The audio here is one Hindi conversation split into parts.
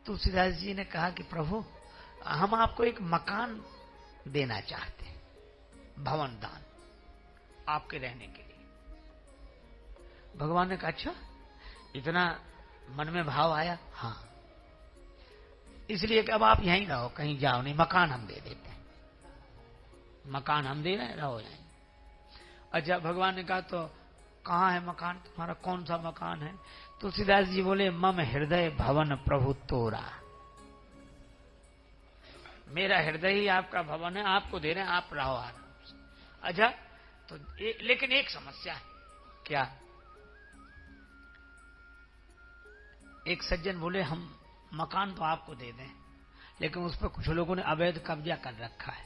तुलसीदास जी ने कहा कि प्रभु हम आपको एक मकान देना चाहते हैं, भवन दान आपके रहने के लिए। भगवान ने कहा अच्छा, इतना मन में भाव आया? हाँ, इसलिए कि अब आप यहीं रहो, कहीं जाओ नहीं, मकान हम दे देते हैं, मकान हम दे रहे हैं, रहो यहीं। अच्छा, भगवान ने कहा तो कहाँ है मकान तुम्हारा, कौन सा मकान है? तुलसीदास जी बोले मम हृदय भवन प्रभु तोरा, मेरा हृदय ही आपका भवन है, आपको दे रहे हैं, आप रहो आराम से। अच्छा, तो लेकिन एक समस्या है। क्या? एक सज्जन बोले हम मकान तो आपको दे दें, लेकिन उस पर कुछ लोगों ने अवैध कब्जा कर रखा है,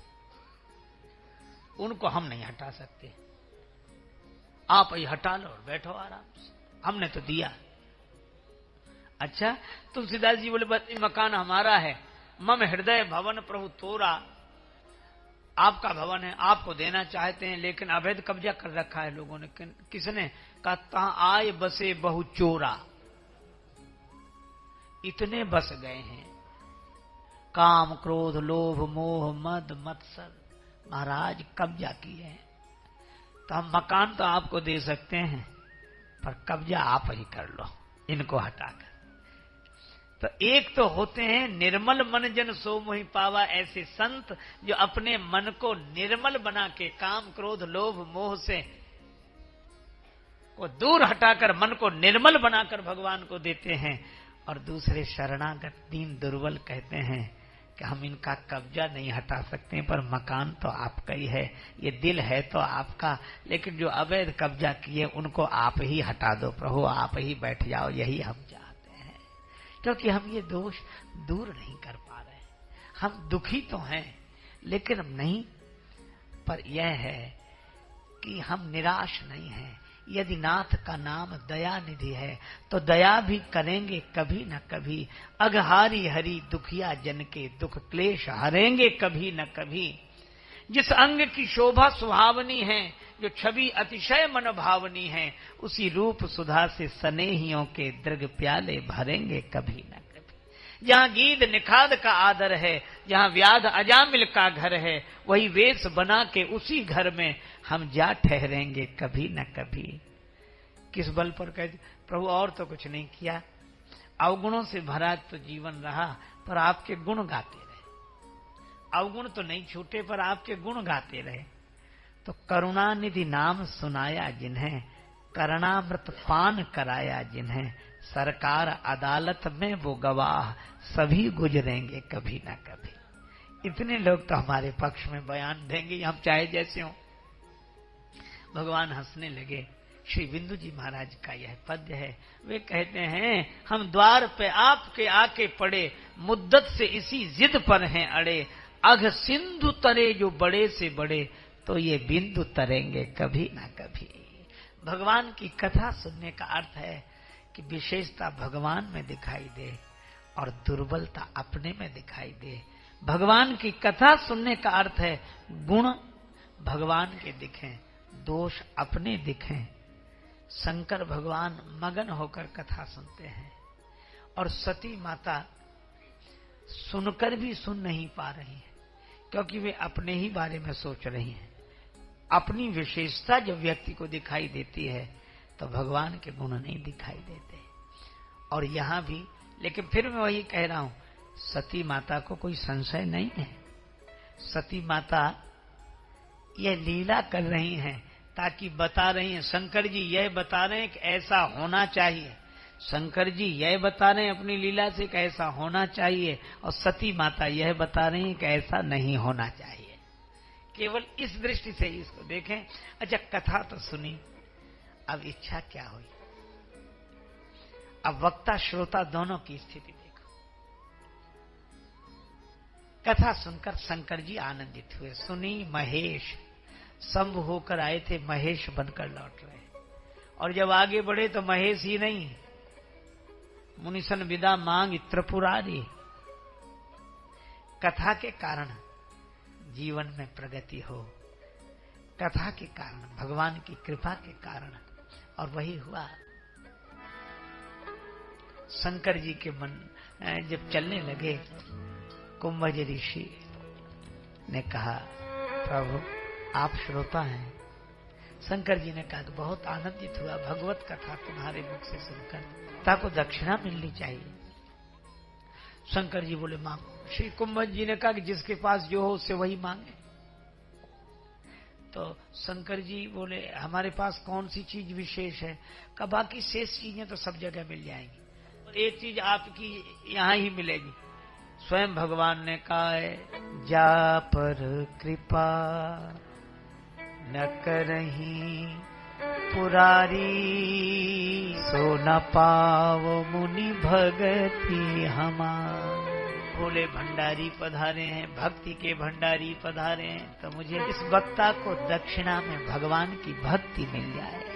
उनको हम नहीं हटा सकते, आप ही हटा लो और बैठो आराम से, हमने तो दिया। अच्छा, तुलसीदास जी बोले बस मकान हमारा है, मम हृदय भवन प्रभु तोरा, आपका भवन है, आपको देना चाहते हैं, लेकिन अवैध कब्जा कर रखा है लोगों ने। किसने? कहा तहां आए बसे बहु चोरा, इतने बस गए हैं, काम क्रोध लोभ मोह मद मत्सर महाराज कब्जा किए हैं। तो हम मकान तो आपको दे सकते हैं, पर कब्जा आप ही कर लो इनको हटाकर। तो एक तो होते हैं निर्मल मन जन सो मोहि पावा, ऐसे संत जो अपने मन को निर्मल बना के काम क्रोध लोभ मोह से को दूर हटाकर मन को निर्मल बनाकर भगवान को देते हैं। और दूसरे शरणागत दीन दुर्बल कहते हैं कि हम इनका कब्जा नहीं हटा सकते, पर मकान तो आपका ही है, ये दिल है तो आपका, लेकिन जो अवैध कब्जा किए उनको आप ही हटा दो प्रभु, आप ही बैठ जाओ, यही हम चाहते हैं। क्योंकि हम ये दोष दूर नहीं कर पा रहे, हम दुखी तो हैं लेकिन हम नहीं, पर यह है कि हम निराश नहीं हैं। यदि नाथ का नाम दया निधि है तो दया भी करेंगे कभी न कभी, अघहारी हरि दुखिया जन के दुख क्लेश हरेंगे कभी न कभी। जिस अंग की शोभा सुहावनी है, जो छवि अतिशय मन भावनी है, उसी रूप सुधा से स्नेहियों के दृग प्याले भरेंगे कभी न कभी। जहाँ गीध निखाद का आदर है, जहाँ व्याध अजामिल का घर है, वही वेश बना के उसी घर में हम जा ठहरेंगे कभी न कभी। किस बल पर कहते प्रभु, और तो कुछ नहीं किया, अवगुणों से भरा तो जीवन रहा, पर आपके गुण गाते रहे, अवगुण तो नहीं छूटे पर आपके गुण गाते रहे। तो करुणानिधि नाम सुनाया जिन्हें, करुणामृत पान कराया जिन्हें, सरकार अदालत में वो गवाह, सभी गुजरेंगे कभी न कभी। इतने लोग तो हमारे पक्ष में बयान देंगे, हम चाहे जैसे हों। भगवान हंसने लगे। श्री बिंदु जी महाराज का यह पद्य है। वे कहते हैं हम द्वार पे आपके आके पड़े, मुद्दत से इसी जिद पर हैं अड़े, अघ सिंधु तरे जो बड़े से बड़े, तो ये बिंदु तरेंगे कभी ना कभी। भगवान की कथा सुनने का अर्थ है कि विशेषता भगवान में दिखाई दे और दुर्बलता अपने में दिखाई दे। भगवान की कथा सुनने का अर्थ है गुण भगवान के दिखें, दोष अपने दिखें। शंकर भगवान मगन होकर कथा सुनते हैं और सती माता सुनकर भी सुन नहीं पा रही है, क्योंकि वे अपने ही बारे में सोच रही हैं। अपनी विशेषता जब व्यक्ति को दिखाई देती है तो भगवान के गुण नहीं दिखाई देते। और यहाँ भी, लेकिन फिर मैं वही कह रहा हूं, सती माता को कोई संशय नहीं है। सती माता यह लीला कर रही हैं ताकि बता रही हैं, शंकर जी यह बता रहे हैं कि ऐसा होना चाहिए, शंकर जी यह बता रहे हैं अपनी लीला से कि ऐसा होना चाहिए, और सती माता यह बता रही हैं कि ऐसा नहीं होना चाहिए। केवल इस दृष्टि से इसको देखें। अच्छा, कथा तो सुनी, अब इच्छा क्या हुई? अब वक्ता श्रोता दोनों की स्थिति देखो। कथा सुनकर शंकर जी आनंदित हुए। सुनी महेश, शंभु होकर आए थे, महेश बनकर लौट रहे, और जब आगे बढ़े तो महेश ही नहीं, मुनिसन विदा मांग त्रिपुरारी। कथा के कारण जीवन में प्रगति हो, कथा के कारण, भगवान की कृपा के कारण, और वही हुआ। शंकर जी के मन, जब चलने लगे, कुंभज ऋषि ने कहा, प्रभु आप श्रोता हैं। शंकर जी ने कहा, बहुत आनंदित हुआ भगवत कथा तुम्हारे मुख से सुनकर, ताको दक्षिणा मिलनी चाहिए। शंकर जी बोले, मांगो। श्री कुंभज जी ने कहा कि जिसके पास जो हो उससे वही मांगे। तो शंकर जी बोले, हमारे पास कौन सी चीज विशेष है? का बाकी शेष चीजें तो सब जगह मिल जाएंगी, और एक चीज आपकी यहाँ ही मिलेगी। स्वयं भगवान ने कहा है, जा पर कृपा न करही पुरारी, सो न पावो मुनि भगति हमार। बोले भंडारी पधारे हैं, भक्ति के भंडारी पधारे हैं, तो मुझे इस वक्ता को दक्षिणा में भगवान की भक्ति मिल जाए।